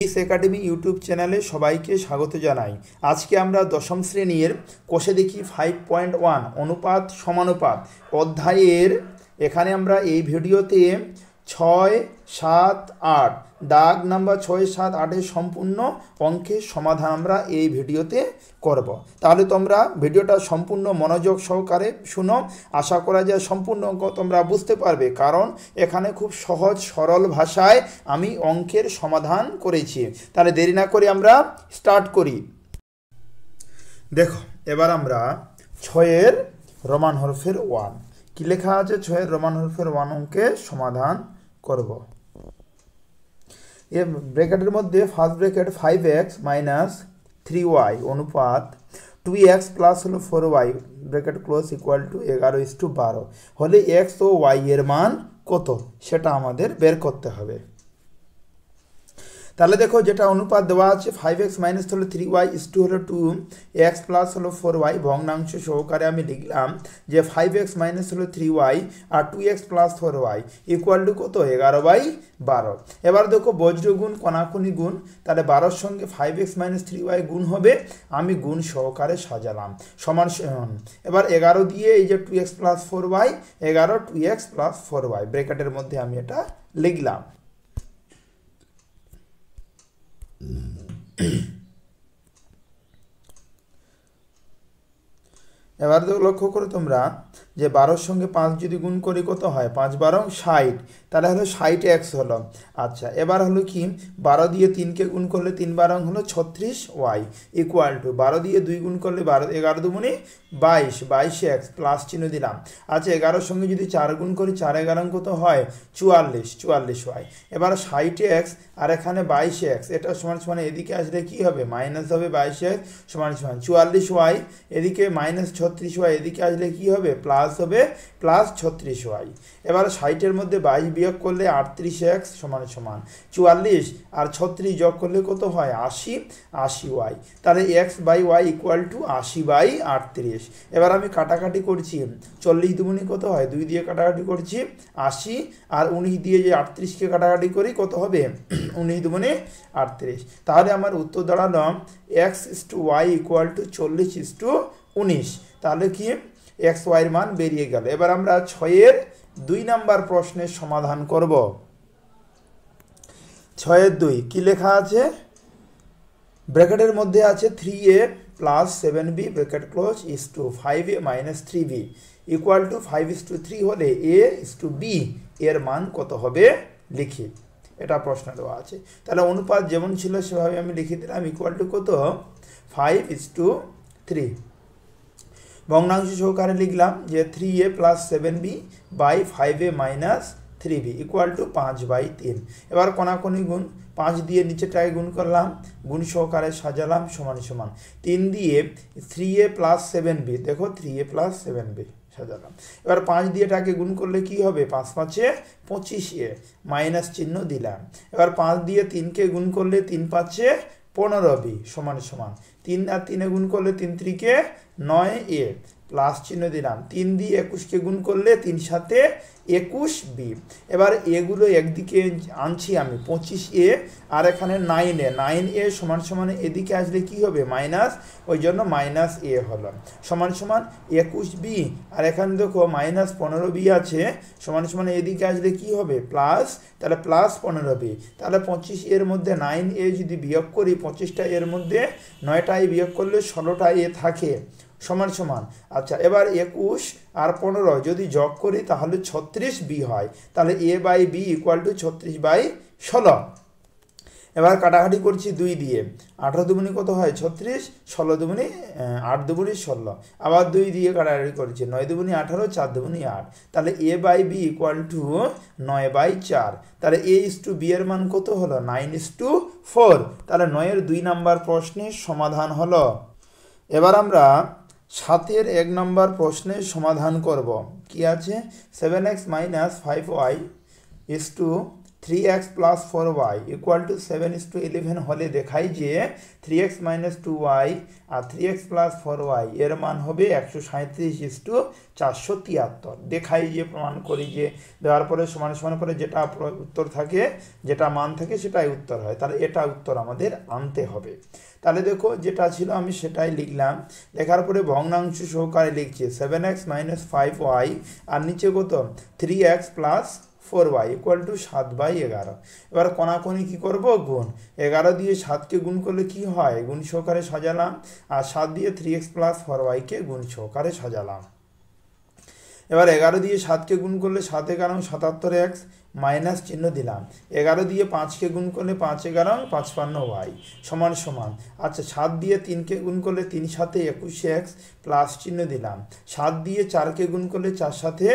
ইস academy YouTube চ্যানেলে সবাইকে স্বাগত জানাই। আজকে আমরা দশম শ্রেণীর কোষে দেখি 5.1 অনুপাত সমানুপাত অধ্যায়ের এখানে আমরা এই ভিডিওতে 6, 7, 8 দাগ নাম্বার 6, 7, 8 সম্পূর্ণ অঙ্কের সমাধান আমরা এই ভিডিওতে করব। তাহলে তোমরা ভিডিওটা সম্পূর্ণ মনোযোগ সহকারে শুনো। আশা করা যায় সম্পূর্ণ অঙ্ক তোমরা বুঝতে পারবে, কারণ এখানে খুব সহজ সরল ভাষায় আমি অঙ্কের সমাধান করেছি। তাহলে দেরি না করে আমরা স্টার্ট করি। দেখো, এবার আমরা 6-এর রোমান হরফের 1 কি লেখা আছে, 6-এর রোমান হরফের 1 অঙ্কের সমাধান করব। এর ব্র্যাকেটের মধ্যে ফার্স্ট ব্র্যাকেট 5x - 3y অনুপাত 2x প্লাস হলো 4y bracket close equal to 11:12 হলে x ও y এর মান কত সেটা আমাদের বের করতে হবে। তাহলে দেখো, যেটা অনুপাত দেওয়া আছে 5x - হলো 3y = হলো 2x প্লাস হলো 4y ভগ্নাংশ সহকারে আমি লিখলাম যে 5x - হলো 3y R 2x plus 4y equal to কত, 11/12। এবার দেখো, বজ্র গুণ কণাকুনি গুণ, তাহলে 12-র সঙ্গে 5x - 3y গুণ হবে, আমি গুণ সহকারে সাজালাম সমান সমান। এবার 11 দিয়ে এই যে 2x plus 4y 11 2x plus 4y ব্র্যাকেটের মধ্যে আমি এটা লিখলাম। এবার তো লক্ষ্য করো তোমরা যে 12-র সঙ্গে 5 যদি গুণ করি কত হয়, 5×12 = 60, তাহলে হলো 60x হলো। আচ্ছা, এবার হলো কি 12 দিয়ে 3কে গুণ করলে 3×12 হলো 36y ইকুয়াল টু 12 দিয়ে 2 গুণ করলে 11×2 = 22 22x প্লাস চিহ্ন দিলাম। আচ্ছা, 11-র সঙ্গে যদি 4 গুণ করি 4×11 কত হয়, 44 44y। এবার 60x আর এখানে 22x এটা সমান সমান এদিকে আসলে কি হবে, মাইনাস হবে, 22x সমান সমান 44y, এদিকে মাইনাস 36y এদিকে আসলে কি হবে, প্লাস হবে, প্লাস 36y। এবার 60-এর মধ্যে 22 বিয়োগ করলে 38x সমান সমান 44 আর 36 যোগ করলে কত হয়, 80 80y। তাহলে x/y ইকুয়াল টু 80/38। এবার আমি কাটাকাটি করছি, 40 কত হয়, 2 দিয়ে কাটাকাটি করছি 80 আর 19 দিয়ে যে 38কে কাটাকাটি করি কত হবে, 19 38। তাহলে আমার উত্তর দাঁড়ালো x/y ইকুয়াল টু 40:19। তাহলে কি x y এর মান বেরিয়ে গেল। এবার আমরা 6-এর 2 নাম্বার প্রশ্নের সমাধান করব। 6-এর 2 কি লেখা আছে, ব্র্যাকেটের মধ্যে আছে 3a plus 7b bracket close is to 5a - 3b equal to 5:3 হলে a/b এর মান কত হবে লিখি, এটা প্রশ্ন দেওয়া আছে। তাহলে অনুপাত যেমন ছিল সেভাবে আমি লিখে দিলাম ইকুয়াল টু কত, 5:3। ভগ্নাংশ সহকারে লিখলাম যে 3a plus 7b by 5a - 3b equal two 5/3। এবার কোনাকুনি গুণ, 5 দিয়ে নিচেটাকে গুণ করলাম, গুণ সহকারে সাজালাম সমান সমান 3 দিয়ে 3a প্লাস 7b, দেখো 3a প্লাস 7b সাজালাম। এবার 5 দিয়ে এটাকে গুণ করলে কি হবে, 5×5 = 25a মাইনাস চিহ্ন দিলাম। এবার 5 দিয়ে 3কে গুণ করলে 3×5 = 15b সমান সমান 3 আর 3-এ গুণ করলে 3×3 = 9a প্লাস চিহ্ন দিলাম। 3 দিয়ে 21কে গুণ করলে 3×7 = 21b। এবার এগুলো একদিকে আনছি আমি 25a আর এখানে 9a সমান সমান এদিকে আসলে কি হবে, মাইনাস, ওই জন্য -a হলো সমান সমান 21b আর এখানে দেখো -15b আছে সমান সমান এদিকে আসলে কি হবে, প্লাস, তাহলে প্লাস 15b। তাহলে 25 এর মধ্যে 9a যদি বিয়োগ করি, 25টা এর মধ্যে 9টা বিয়োগ করলে 16টা a থাকে সমান সমান। আচ্ছা, এবার 21 আর 15 যদি যোগ করি তাহলে 36b হয়। তাহলে a/b ইকুয়াল টু 36/16। এবার কাটাকাটি করছি 2 দিয়ে, 18 কত হয়, 36, 16 8 16। আবার 2 দিয়ে কাটাকাটি করছি, 9 18 4 8। তাহলে a/b ইকুয়াল টু 9/4। তাহলে a/b এর মান কত হলো, 9:4। তাহলে 9-এর 2 নাম্বার প্রশ্নের সমাধান হলো। এবার আমরা 7-এর 1 নম্বর প্রশ্নের সমাধান করব। কি আছে, 7x - 5y 3x plus 4y equal to 7:11 হলে দেখাই যে 3x মাইনাস 2y আর 3x প্লাস 4y এর মান হবে 137:473। দেখাই যে প্রমাণ করি যে দেওয়ার পরে সমান সমান করে যেটা উত্তর থাকে, যেটা মান থাকে সেটাই উত্তর হয়, তাহলে এটা উত্তর আমাদের আনতে হবে। তাহলে দেখো যেটা ছিল আমি সেটাই লিখলাম, লেখার পরে ভগ্নাংশ সহকারে লিখছি 7x মাইনাস 5y আর নিচে কত 3x plus 4y equal to 7/11। এবার কোনাকুনি কী করবো, গুণ। 11 দিয়ে 7কে গুণ করলে কি হয়, গুণ সহকারে সাজালাম, আর 7 দিয়ে 3x প্লাস 4yকে গুণ সহকারে সাজালাম। এবার 11 দিয়ে 7কে গুণ করলে 7 11 77x মাইনাস চিহ্ন দিলাম। 11 দিয়ে 5কে গুণ করলে 5 11 55y সমান সমান। আচ্ছা 7 দিয়ে 3কে গুণ করলে 3 7 21x প্লাস চিহ্ন দিলাম। 7 দিয়ে 4কে গুণ করলে 4 7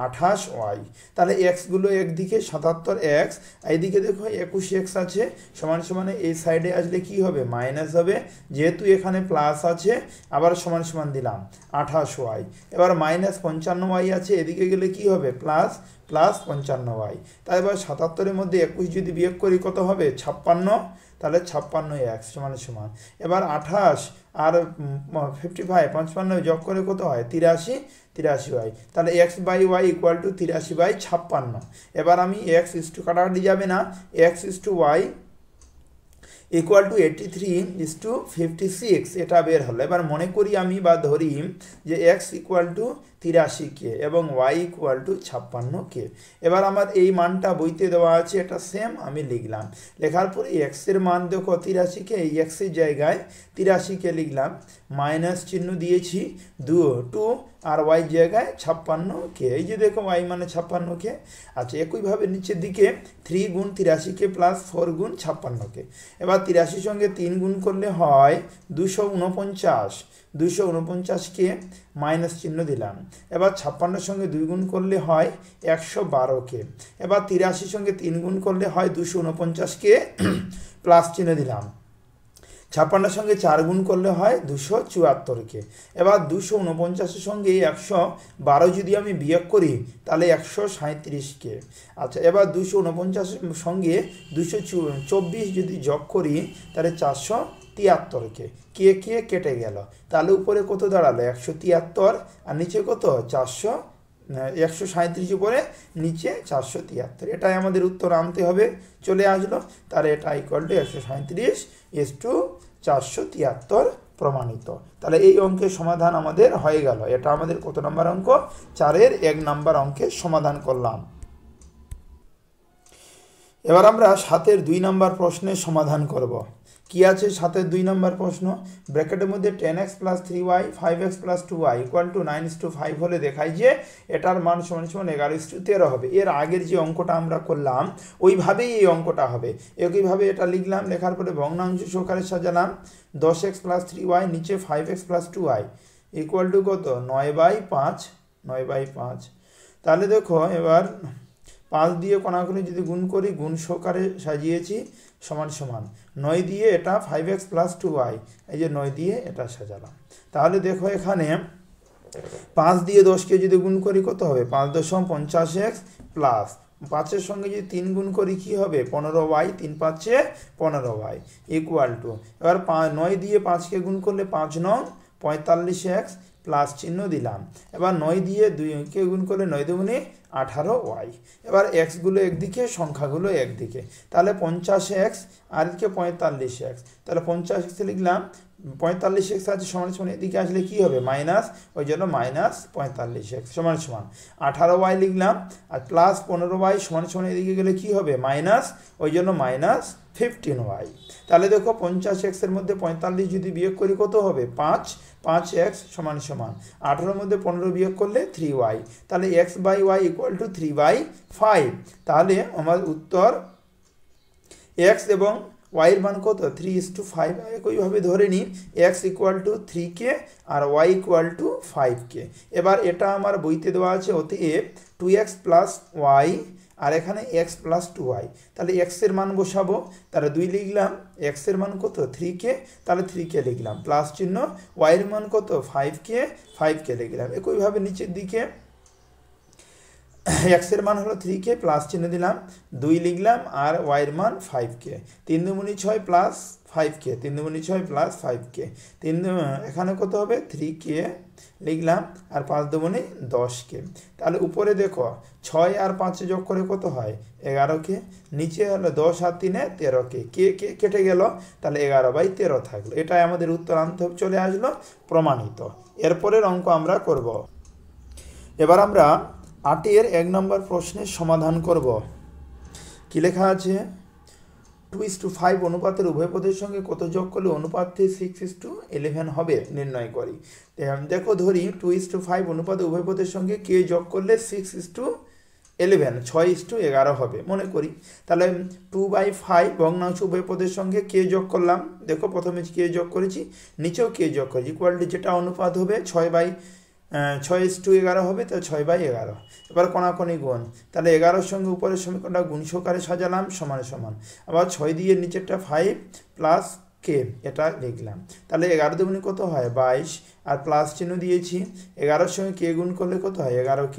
28y। তাহলে এক্সগুলো একদিকে 77x, এইদিকে দেখো 21x আছে, সমান সমানে এই সাইডে আসলে কি হবে, মাইনাস হবে, যেহেতু এখানে প্লাস আছে আবার সমান সমান দিলাম 28y। এবার মাইনাস 55y আছে, এদিকে গেলে কি হবে, প্লাস প্লাস 55y। তাই এবার 77-এর মধ্যে 21 যদি বিয়োগ করি কত হবে, 56, তাহলে 56x সমান সমান। এবার 28 আর 55 55 যোগ করে কত হয়, 83y। তাহলে x/y ইকুয়াল টু 83/56। এবার আমি x ইস টু কাটাকাটি যাবে না, x is to y equal to 83:56 এটা বের হলো। এবার মনে করি আমি বা ধরি যে x ইকুয়াল টু 83k এবং y ইকুয়াল টু 56k। এবার আমার এই মানটা বইতে দেওয়া আছে, এটা সেম আমি লিখলাম। লেখার পরে x এর মান দেখো 83k, এই x এর জায়গায় 83k লিখলাম, মাইনাস চিহ্ন দিয়েছি 2 আর y জায়গায় 56k, এই যে দেখো y মানে 56k। আচ্ছা একইভাবে নিচের দিকে 3 গুণ 83k প্লাস 4 গুণ 56k। এবার 83 সঙ্গে 3 গুণ করলে হয় 249, 249কে মাইনাস চিহ্ন দিলাম। এবার 56 সঙ্গে 2 গুণ করলে হয় 112কে। এবার 83 সঙ্গে 3 গুণ করলে হয় 249কে প্লাস চিহ্ন দিলাম। 56 সঙ্গে 4 গুণ করলে হয় 274কে। এবার 249 সঙ্গে 112 যদি আমি বিয়োগ করি তাহলে 137কে। আচ্ছা এবার 249 সঙ্গে 224 যদি যোগ করি তাহলে 473কে। কে কেটে গেল, তাহলে উপরে কত দাঁড়ালো, 173, আর নিচে কত 137 উপরে, নিচে 473। এটাই আমাদের উত্তর আনতে হবে, চলে আসলো। তাহলে এটা ইকুয়াল টু 137:473 প্রমাণিত। তাহলে এই অঙ্কের সমাধান আমাদের হয়ে গেল। এটা আমাদের কত নম্বর অঙ্ক, 4-এর 1 নম্বর অঙ্কের সমাধান করলাম। এবার আমরা 7-এর 2 নম্বর প্রশ্নের সমাধান করব। কি আছে 7-এর 2 নম্বর প্রশ্ন, ব্র্যাকেটের মধ্যে 10x plus 3y 5x plus 2y equal to 9:5 হলে দেখাই যে এটার মান সমান সমান 11:13 হবে। এর আগের যে অঙ্কটা আমরা করলাম ওইভাবেই এই অঙ্কটা হবে। একইভাবে এটা লিখলাম, লেখার পরে ভগ্নাংশ সহকারে সাজালাম। 10x প্লাস 3y নিচে 5x plus 2y equal to কত, 9/5। তাহলে দেখো এবার 5 দিয়ে কোনাকুনি যদি গুণ করি, গুণ সহকারে সাজিয়েছি, সমান সমান 9 দিয়ে এটা 5x প্লাস 2y, এই যে 9 দিয়ে এটা সাজালাম। তাহলে দেখো এখানে 5 দিয়ে 10কে যদি গুণ করি কত হবে, 5.50x প্লাস 5-এর সঙ্গে যদি 3 গুণ করি কি হবে, 15y, 3 5-এ 15y ইকুয়াল টু, এবার 9 দিয়ে 5কে গুণ করলে 5 9 45x প্লাস চিহ্ন দিলাম। এবার 9 দিয়ে 2কে গুণ করলে 9 দুগুণে 18y। এবার এক্সগুলো একদিকে, সংখ্যাগুলো একদিকে, তাহলে 50x আর এদিকে 45x, তাহলে 50x লিখলাম, 45x আছে সমান সমান, এদিকে আসলে কি হবে মাইনাস, ওই জন্য মাইনাস 45x সমান সমান 18y লিখলাম, আর প্লাস 15y সমান সমান এদিকে গেলে কি হবে মাইনাস, ওই জন্য মাইনাস 15y। তাহলে দেখো 50x এর মধ্যে 45 যদি বিয়োগ করি কত হবে, 5x সমান সমান 18-এর মধ্যে 15 বিয়োগ করলে 3y, তাহলে x/y ইকুয়াল টু 3/5। তাহলে আমার উত্তর x এবং y এর মান কত, 3:5। একইভাবে ধরে নিই x ইকুয়াল টু 3k আর y ইকুয়াল টু 5k। এবার এটা আমার বইতে দেওয়া আছে, অতএব 2x প্লাস y আর এখানে x প্লাস 2y, তাহলে x এর মান বসাবো, তাহলে 2 লিখলাম, x এর মান কত 3k, তাহলে 3k লিখলাম, প্লাস চিহ্ন, y এর মান কত 5k লিখলাম। একইভাবে নিচের দিকে এক্সের মান হলো 3k প্লাস চিহ্ন দিলাম 2 লিখলাম আর ওয়াইয়ের মান 5k 3 দুগুণে 6 প্লাস 5k 3 দুগুণে 6 প্লাস 5k এখানে কত হবে 3k লিখলাম আর 5 দুগুণে 10k। তাহলে উপরে দেখো 6 আর 5 যোগ করে কত হয় 11k, নিচে হলো 10 আর 3 13k, কে কেটে গেল তাহলে 11/13 থাকলো। এটাই আমাদের উত্তর আনতে চলে আসলো, প্রমাণিত। এরপরের অঙ্ক আমরা করব। এবার আমরা 8-এর 1 নম্বর প্রশ্নের সমাধান করব। কি লেখা আছে, 2:5 অনুপাতের উভয় পদের সঙ্গে কত যোগ করলে অনুপাতটি 6:11 হবে নির্ণয় করি। দেখো ধরি 2:5 অনুপাতে উভয় পদের সঙ্গে কে যোগ করলে 6:11 6:11 হবে মনে করি। তাহলে 2/5 ভগ্নাংশ উভয় পদের সঙ্গে কে যোগ করলাম, দেখো প্রথমে কে যোগ করেছি, নিচেও কে যোগ করেছি, ইকুয়ালিটি যেটা অনুপাত হবে 6/11 হবে, তো 6/11। এবার কোনাকুনি গুণ, তাহলে 11-র সঙ্গে উপরের সমীকরণটা গুণ সহকারে সাজালাম সমান সমান, আবার 6 দিয়ে নিচেরটা 5 প্লাস কে এটা লিখলাম। তাহলে 11 দুগুণে কত হয় 22 আর প্লাস চিহ্ন দিয়েছি, 11-র সঙ্গে কে গুণ করলে কত হয় 11k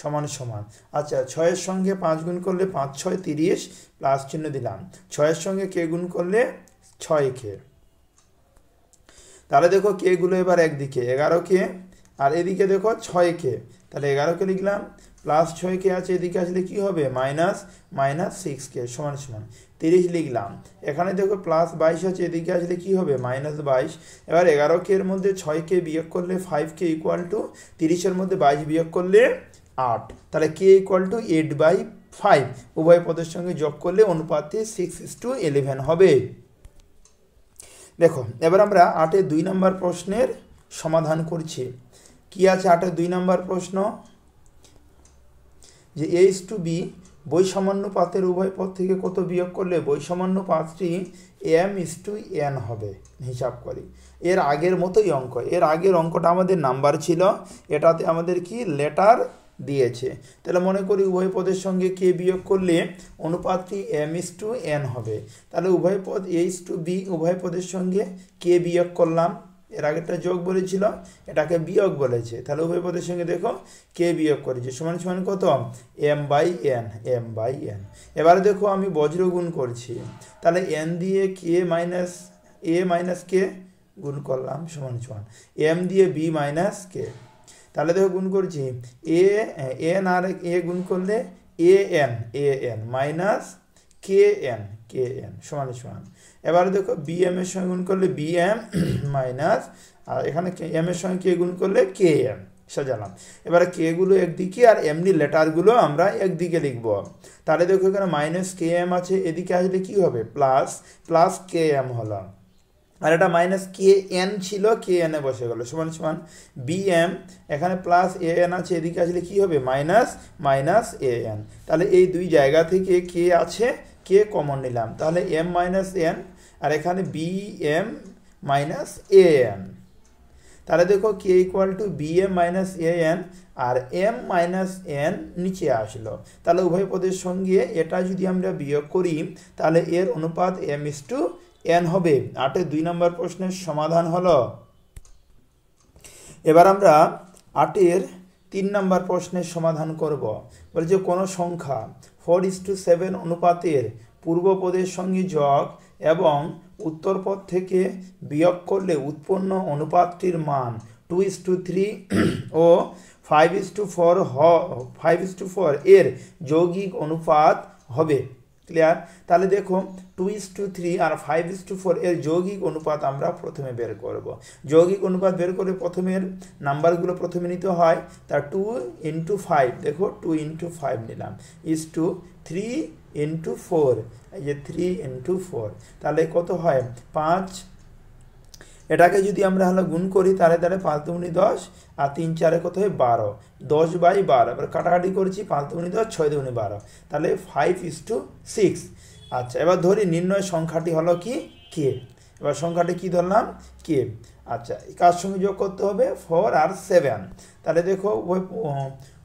সমান সমান। আচ্ছা 6-এর সঙ্গে 5 গুণ করলে 5 6 30 প্লাস চিহ্ন দিলাম, 6-এর সঙ্গে কে গুণ করলে 6k। তাহলে দেখো কে গুলো এবার একদিকে 11k আর এদিকে দেখো 6k, তাহলে 11k লিখলাম প্লাস 6k আছে, এদিকে আসলে কি হবে -6k সমান সমান 30 লিখলাম। এখানে দেখো প্লাস 22 আছে, এদিকে আসলে কি হবে -22। এবার 11k এর মধ্যে 6k বিয়োগ করলে 5k ইকুয়াল টু 30-এর মধ্যে 22 বিয়োগ করলে 8, তাহলে k ইকুয়াল টু 8/5 উভয় পদের সঙ্গে যোগ করলে অনুপাতটি 6:11 হবে। দেখো এবার আমরা 8-এর 2 নম্বর প্রশ্নের সমাধান করছি। কি আছে 8-এর 2 নম্বর প্রশ্ন, যে a:b বৈষমানুপাতের উভয় পদ থেকে কত বিয়োগ করলে বৈষমানুপাতটি m:n হবে। হিসাব করি, এর আগের মতোই অঙ্ক, এর আগের অঙ্কটা আমাদের নাম্বার ছিল, এটাতে আমাদের কি লেটার দিয়েছে। তাহলে মনে করি উভয় পদের সঙ্গে কে বিয়োগ করলে অনুপাতটি m:n হবে। তাহলে উভয় পদ a:b উভয় পদের সঙ্গে কে বিয়োগ করলাম, এর আগেরটা যোগ বলেছিল এটাকে বিয়োগ বলেছে, তাহলে উভয় পদের সঙ্গে দেখো কে বিয়োগ করেছে সমান সমান কত m/n। এবারে দেখো আমি বজ্র গুণ করছি, তাহলে n দিয়ে কে মাইনাস a মাইনাস কে গুণ করলাম সমান সমান m দিয়ে b মাইনাস কে। তাহলে দেখো গুণ করছি n আর a গুণ করলে an মাইনাস kn সমান সমান। এবারে দেখো bm এর সঙ্গে গুণ করলে bm মাইনাস, আর এখানে m এর সঙ্গে কে গুণ করলে km সাজালাম। এবারে কে গুলো একদিকে আর এমনি লেটারগুলো আমরা একদিকে লিখব। তাহলে দেখো এখানে -km আছে, এদিকে আসলে কি হবে প্লাস km হলো, আর এটা -kn ছিল kn এ বসে গেল সমান সমান bm, এখানে প্লাস an আছে, এদিকে আসলে কি হবে -an। তাহলে এই দুই জায়গা থেকে কে আছে, কে কমন নিলাম, তাহলে m-n আর এখানে bm -an। তাহলে দেখো কে ইকুয়াল টু bm -an আর m-n নিচে আসলো, তাহলে উভয় পদের সঙ্গে এটা যদি আমরা বিয়োগ করি তাহলে এর অনুপাত m:n হবে। 8-এর 2 নম্বর প্রশ্নের সমাধান হলো। এবার আমরা 8-এর 3 নম্বর প্রশ্নের সমাধান করব। বলছে কোনো সংখ্যা 4:7 অনুপাতের পূর্ব পদের সঙ্গে যোগ এবং উত্তর পদ থেকে বিয়োগ করলে উৎপন্ন অনুপাতটির মান 2:3 ও 5:4 এর যৌগিক অনুপাত হবে। ক্লিয়ার? তাহলে দেখো 2:3 আর 5:4 এর যৌগিক অনুপাত আমরা প্রথমে বের করব। যৌগিক অনুপাত বের করে প্রথমের নাম্বারগুলো প্রথমে নিতে হয়, তার 2 × 5 দেখো 2 × 5 নিলাম = 3 × 4, এই যে 3 × 4, তাহলে কত হয় 5। এটাকে যদি আমরা হলো গুণ করি তাহলে 5 দুগুণে 10 আর 3 4 কত হয় 12, 10/12। এবার কাটাকাটি করেছি 5 দুগুণে 10 6 দুগুণে 12, তাহলে 5:6। আচ্ছা এবার ধরি নির্ণয় সংখ্যাটি হলো কি কে। এবার সংখ্যাটি কি ধরলাম কে। আচ্ছা কার সঙ্গে যোগ করতে হবে 4 আর 7, তাহলে দেখো ওই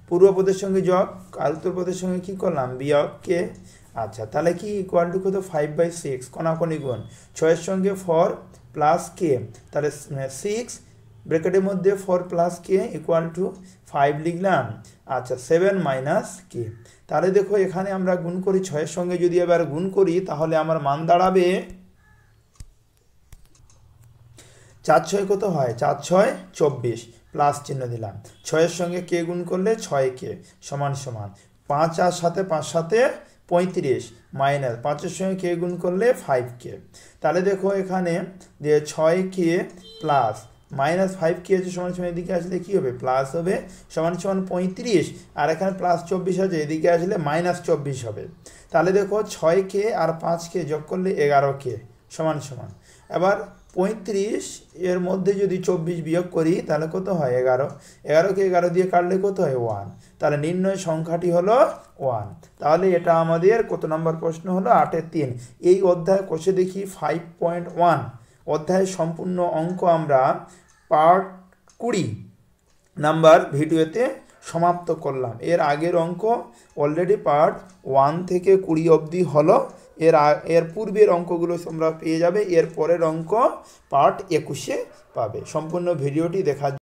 পূর্ব পদের সঙ্গে যোগ আর উত্তর পদের সঙ্গে কি করলাম বিয়োগ কে। আচ্ছা তাহলে কি ইকুয়াল টু কত 5/6 কোনাকুনি গুণ 6 এর সঙ্গে 4 প্লাস কে, তাহলে 6 ব্র্যাকেটের মধ্যে 4 প্লাস কে ইকুয়াল টু 5 লিখলাম, আচ্ছা 7 মাইনাস কে। তাহলে দেখো এখানে আমরা গুণ করি 6 এর সঙ্গে যদি এবার গুণ করি তাহলে আমার মান দাঁড়াবে 4 6 কত হয় 4 6 24 প্লাস চিহ্ন দিলাম 6 এর সঙ্গে কে গুণ করলে 6 কে সমান সমান 5 আর সাথে 5 সাথে 35 মাইনাস 5 এর সঙ্গে কে গুণ করলে 5 কে। তাহলে দেখো এখানে যে 6 কে প্লাস মাইনাস 5 কে আছে সমান সমান এদিকে আসলে কি হবে প্লাস হবে সমান সমান 35 আর এখানে প্লাস 24 আছে এদিকে আসলে মাইনাস 24 হবে। তাহলে দেখো 6 কে আর 5 কে যোগ করলে 11 কে সমান সমান এবার 35 এর মধ্যে যদি 24 বিয়োগ করি তাহলে কত হয় 11 11কে 11 দিয়ে কাটলে কত হয় 1 তাহলে নির্ণয় সংখ্যাটি হলো 1। তাহলে এটা আমাদের কত নম্বর প্রশ্ন হলো 8-এর 3। এই অধ্যায় কষে দেখি 5.1 অধ্যায়ের সম্পূর্ণ অঙ্ক আমরা পার্ট 20 নাম্বার ভিডিওতে সমাপ্ত করলাম। এর আগের অঙ্ক অলরেডি পার্ট 1 থেকে 20 অবধি হলো। এর পূর্বের অঙ্কগুলো তোমরা পেয়ে যাবে, এর পরের অঙ্ক পার্ট 21-এ পাবে। সম্পূর্ণ ভিডিওটি দেখার